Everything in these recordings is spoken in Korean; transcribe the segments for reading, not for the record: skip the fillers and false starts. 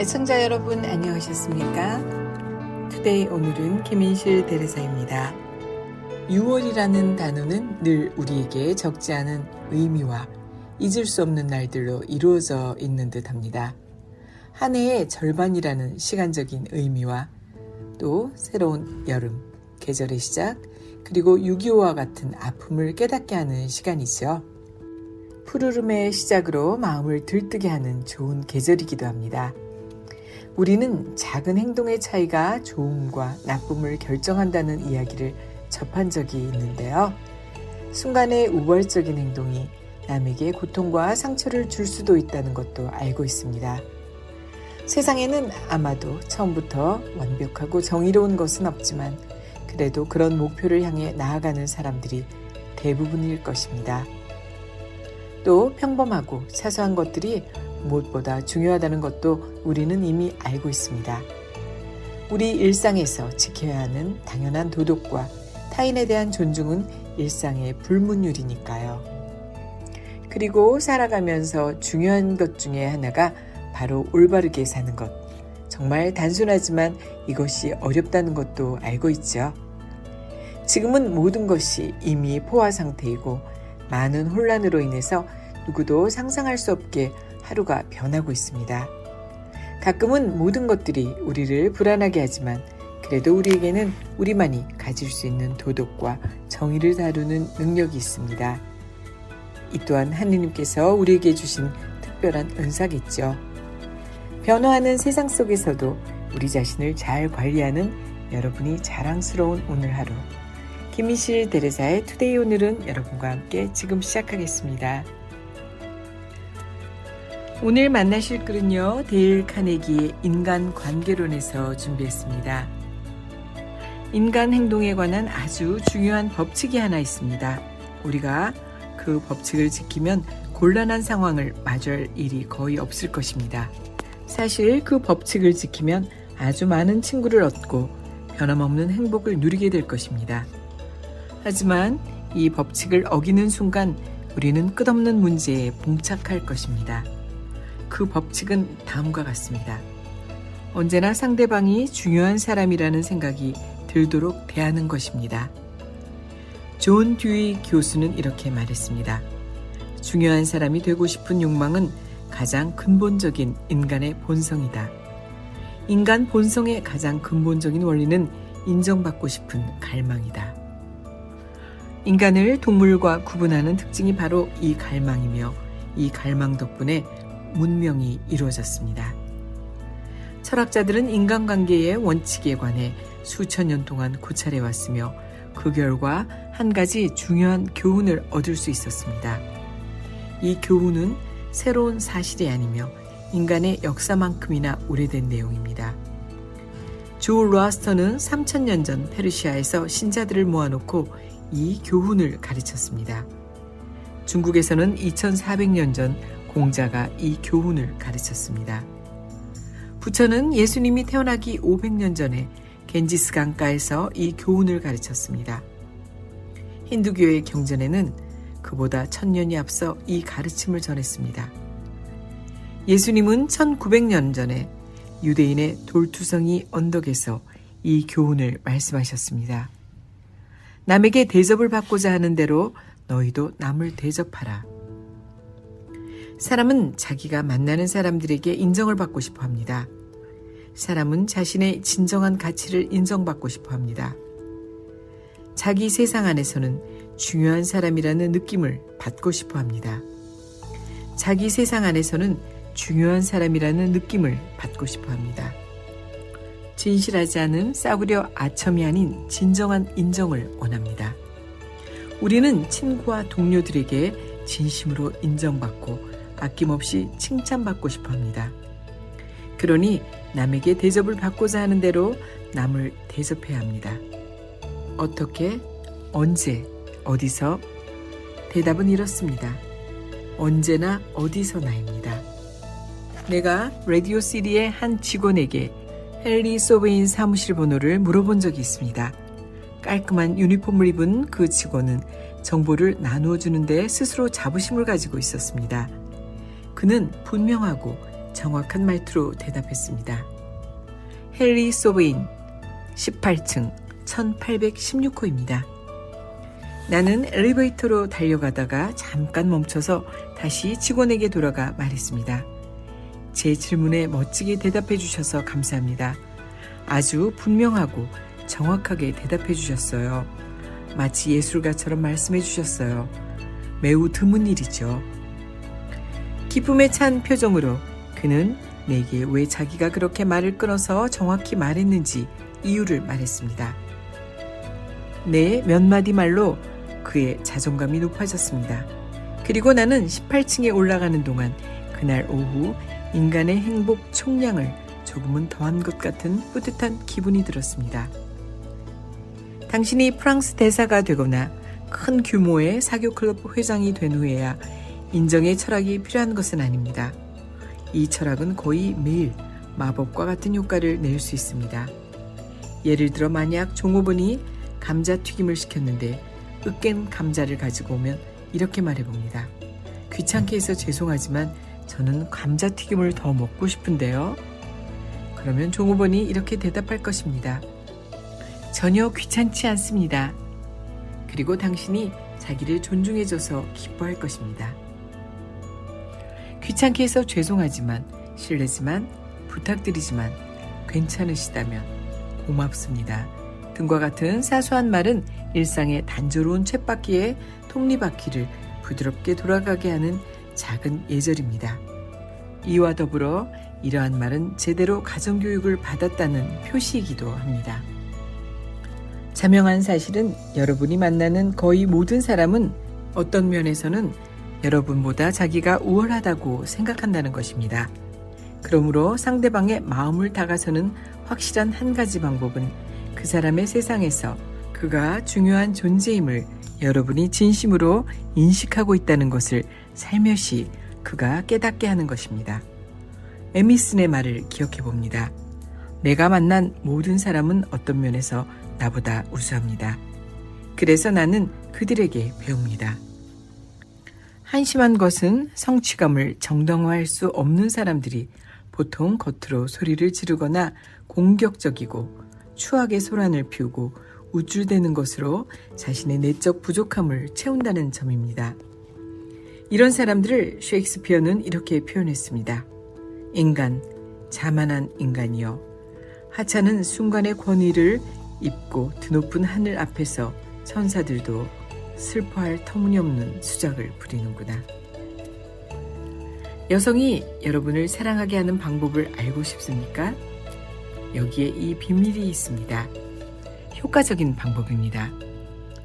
애청자 여러분 안녕하셨습니까? 투데이 오늘은 김인실 대리사입니다. 6월이라는 단어는 늘 우리에게 적지 않은 의미와 잊을 수 없는 날들로 이루어져 있는 듯 합니다. 한 해의 절반이라는 시간적인 의미와 또 새로운 여름, 계절의 시작, 그리고 6.25와 같은 아픔을 깨닫게 하는 시간이죠. 푸르름의 시작으로 마음을 들뜨게 하는 좋은 계절이기도 합니다. 우리는 작은 행동의 차이가 좋음과 나쁨을 결정한다는 이야기를 접한 적이 있는데요. 순간의 우월적인 행동이 남에게 고통과 상처를 줄 수도 있다는 것도 알고 있습니다. 세상에는 아마도 처음부터 완벽하고 정의로운 것은 없지만 그래도 그런 목표를 향해 나아가는 사람들이 대부분일 것입니다. 또 평범하고 사소한 것들이 무엇보다 중요하다는 것도 우리는 이미 알고 있습니다. 우리 일상에서 지켜야 하는 당연한 도덕과 타인에 대한 존중은 일상의 불문율이니까요. 그리고 살아가면서 중요한 것 중에 하나가 바로 올바르게 사는 것. 정말 단순하지만 이것이 어렵다는 것도 알고 있죠. 지금은 모든 것이 이미 포화 상태이고 많은 혼란으로 인해서 누구도 상상할 수 없게 하루가 변하고 있습니다. 가끔은 모든 것들이 우리를 불안하게 하지만 그래도 우리에게는 우리만이 가질 수 있는 도덕과 정의를 다루는 능력이 있습니다. 이 또한 하느님께서 우리에게 주신 특별한 은사겠죠. 변화하는 세상 속에서도 우리 자신을 잘 관리하는 여러분이 자랑스러운 오늘 하루. 김인실 대리사의 투데이 오늘은 여러분과 함께 지금 시작하겠습니다. 오늘 만나실 글은요, 데일 카네기의 인간관계론에서 준비했습니다. 인간 행동에 관한 아주 중요한 법칙이 하나 있습니다. 우리가 그 법칙을 지키면 곤란한 상황을 마주할 일이 거의 없을 것입니다. 사실 그 법칙을 지키면 아주 많은 친구를 얻고 변함없는 행복을 누리게 될 것입니다. 하지만 이 법칙을 어기는 순간 우리는 끝없는 문제에 봉착할 것입니다. 그 법칙은 다음과 같습니다. 언제나 상대방이 중요한 사람이라는 생각이 들도록 대하는 것입니다. 존 듀이 교수는 이렇게 말했습니다. 중요한 사람이 되고 싶은 욕망은 가장 근본적인 인간의 본성이다. 인간 본성의 가장 근본적인 원리는 인정받고 싶은 갈망이다. 인간을 동물과 구분하는 특징이 바로 이 갈망이며 이 갈망 덕분에 문명이 이루어졌습니다. 철학자들은 인간관계의 원칙에 관해 수천 년 동안 고찰해왔으며 그 결과 한 가지 중요한 교훈을 얻을 수 있었습니다. 이 교훈은 새로운 사실이 아니며 인간의 역사만큼이나 오래된 내용입니다. 조 로아스터는 3000년 전 페르시아에서 신자들을 모아놓고 이 교훈을 가르쳤습니다. 중국에서는 2400년 전 공자가 이 교훈을 가르쳤습니다. 부처는 예수님이 태어나기 500년 전에 겐지스 강가에서 이 교훈을 가르쳤습니다. 힌두교의 경전에는 그보다 1000년이 앞서 이 가르침을 전했습니다. 예수님은 1900년 전에 유대인의 돌투성이 언덕에서 이 교훈을 말씀하셨습니다. 남에게 대접을 받고자 하는 대로 너희도 남을 대접하라. 사람은 자기가 만나는 사람들에게 인정을 받고 싶어 합니다. 사람은 자신의 진정한 가치를 인정받고 싶어 합니다. 자기 세상 안에서는 중요한 사람이라는 느낌을 받고 싶어 합니다. 자기 세상 안에서는 중요한 사람이라는 느낌을 받고 싶어 합니다. 진실하지 않은 싸구려 아첨이 아닌 진정한 인정을 원합니다. 우리는 친구와 동료들에게 진심으로 인정받고 아낌없이 칭찬받고 싶어 합니다. 그러니 남에게 대접을 받고자 하는 대로 남을 대접해야 합니다. 어떻게, 언제, 어디서? 대답은 이렇습니다. 언제나 어디서나입니다. 내가 라디오 시리의 한 직원에게 헨리 소베인 사무실 번호를 물어본 적이 있습니다. 깔끔한 유니폼을 입은 그 직원은 정보를 나누어 주는데 스스로 자부심을 가지고 있었습니다. 그는 분명하고 정확한 말투로 대답했습니다. 헨리 소베인, 18층 1816호입니다. 나는 엘리베이터로 달려가다가 잠깐 멈춰서 다시 직원에게 돌아가 말했습니다. 제 질문에 멋지게 대답해 주셔서 감사합니다. 아주 분명하고 정확하게 대답해 주셨어요. 마치 예술가처럼 말씀해 주셨어요. 매우 드문 일이죠. 기쁨에 찬 표정으로 그는 내게 왜 자기가 그렇게 말을 끊어서 정확히 말했는지 이유를 말했습니다. 내 몇 마디 말로 그의 자존감이 높아졌습니다. 그리고 나는 18층에 올라가는 동안 그날 오후 인간의 행복 총량을 조금은 더한 것 같은 뿌듯한 기분이 들었습니다. 당신이 프랑스 대사가 되거나 큰 규모의 사교클럽 회장이 된 후에야 인정의 철학이 필요한 것은 아닙니다. 이 철학은 거의 매일 마법과 같은 효과를 낼 수 있습니다. 예를 들어 만약 종업원이 감자튀김을 시켰는데 으깬 감자를 가지고 오면 이렇게 말해봅니다. 귀찮게 해서 죄송하지만 저는 감자튀김을 더 먹고 싶은데요. 그러면 종업원이 이렇게 대답할 것입니다. 전혀 귀찮지 않습니다. 그리고 당신이 자기를 존중해줘서 기뻐할 것입니다. 귀찮게 해서 죄송하지만, 실례지만, 부탁드리지만 괜찮으시다면 고맙습니다 등과 같은 사소한 말은 일상의 단조로운 쳇바퀴에 톱니바퀴를 부드럽게 돌아가게 하는 작은 예절입니다. 이와 더불어 이러한 말은 제대로 가정교육을 받았다는 표시이기도 합니다. 자명한 사실은 여러분이 만나는 거의 모든 사람은 어떤 면에서는 여러분보다 자기가 우월하다고 생각한다는 것입니다. 그러므로 상대방의 마음을 다가서는 확실한 한 가지 방법은 그 사람의 세상에서 그가 중요한 존재임을 여러분이 진심으로 인식하고 있다는 것을 살며시 그가 깨닫게 하는 것입니다. 에미슨의 말을 기억해 봅니다. 내가 만난 모든 사람은 어떤 면에서 나보다 우수합니다. 그래서 나는 그들에게 배웁니다. 한심한 것은 성취감을 정당화할 수 없는 사람들이 보통 겉으로 소리를 지르거나 공격적이고 추악의 소란을 피우고 우쭐대는 것으로 자신의 내적 부족함을 채운다는 점입니다. 이런 사람들을 셰익스피어는 이렇게 표현했습니다. 인간, 자만한 인간이여. 하찮은 순간의 권위를 입고 드높은 하늘 앞에서 천사들도 슬퍼할 터무니없는 수작을 부리는구나. 여성이 여러분을 사랑하게 하는 방법을 알고 싶습니까? 여기에 이 비밀이 있습니다. 효과적인 방법입니다.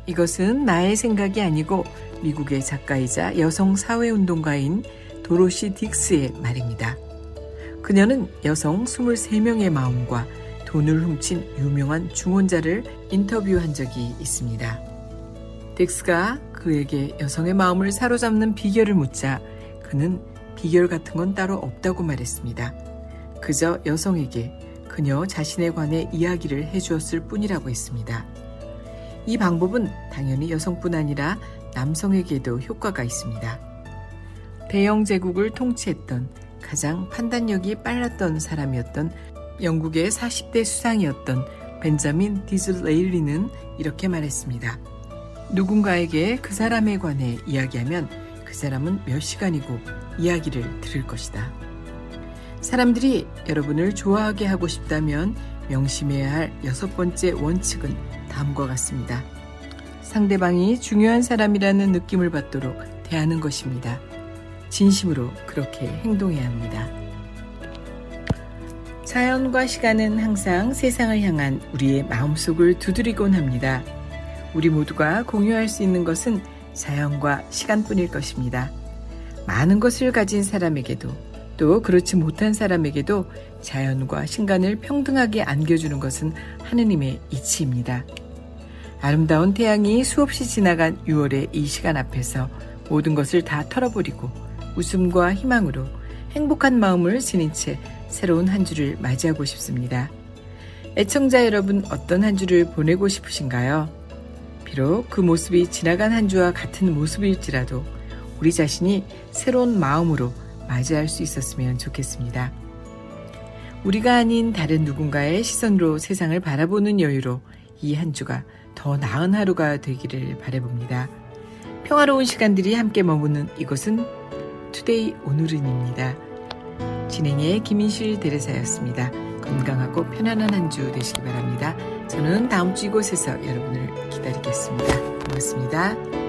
이것은 나의 생각이 아니고 미국의 작가이자 여성 사회운동가인 도로시 딕스의 말입니다. 그녀는 여성 23명의 마음과 돈을 훔친 유명한 중혼자를 인터뷰한 적이 있습니다. 딕스가 그에게 여성의 마음을 사로잡는 비결을 묻자 그는 비결 같은 건 따로 없다고 말했습니다. 그저 여성에게 그녀 자신에 관해 이야기를 해주었을 뿐이라고 했습니다. 이 방법은 당연히 여성뿐 아니라 남성에게도 효과가 있습니다. 대영 제국을 통치했던 가장 판단력이 빨랐던 사람이었던 영국의 40대 수상이었던 벤자민 디즐레일리는 이렇게 말했습니다. 누군가에게 그 사람에 관해 이야기하면 그 사람은 몇 시간이고 이야기를 들을 것이다. 사람들이 여러분을 좋아하게 하고 싶다면 명심해야 할 6번째 원칙은 다음과 같습니다. 상대방이 중요한 사람이라는 느낌을 받도록 대하는 것입니다. 진심으로 그렇게 행동해야 합니다. 자연과 시간은 항상 세상을 향한 우리의 마음속을 두드리곤 합니다. 우리 모두가 공유할 수 있는 것은 자연과 시간뿐일 것입니다. 많은 것을 가진 사람에게도 또 그렇지 못한 사람에게도 자연과 시간을 평등하게 안겨주는 것은 하느님의 이치입니다. 아름다운 태양이 수없이 지나간 6월의 이 시간 앞에서 모든 것을 다 털어버리고 웃음과 희망으로 행복한 마음을 지닌 채 새로운 한 주를 맞이하고 싶습니다. 애청자 여러분, 어떤 한 주를 보내고 싶으신가요? 비록 그 모습이 지나간 한 주와 같은 모습일지라도 우리 자신이 새로운 마음으로 맞이할 수 있었으면 좋겠습니다. 우리가 아닌 다른 누군가의 시선으로 세상을 바라보는 여유로 이 한 주가 더 나은 하루가 되기를 바라봅니다. 평화로운 시간들이 함께 머무는 이곳은 투데이 오늘은입니다. 진행의 김인실 대리사였습니다. 건강하고 편안한 한 주 되시기 바랍니다. 저는 다음 주 이곳에서 여러분을 기다리겠습니다. 고맙습니다.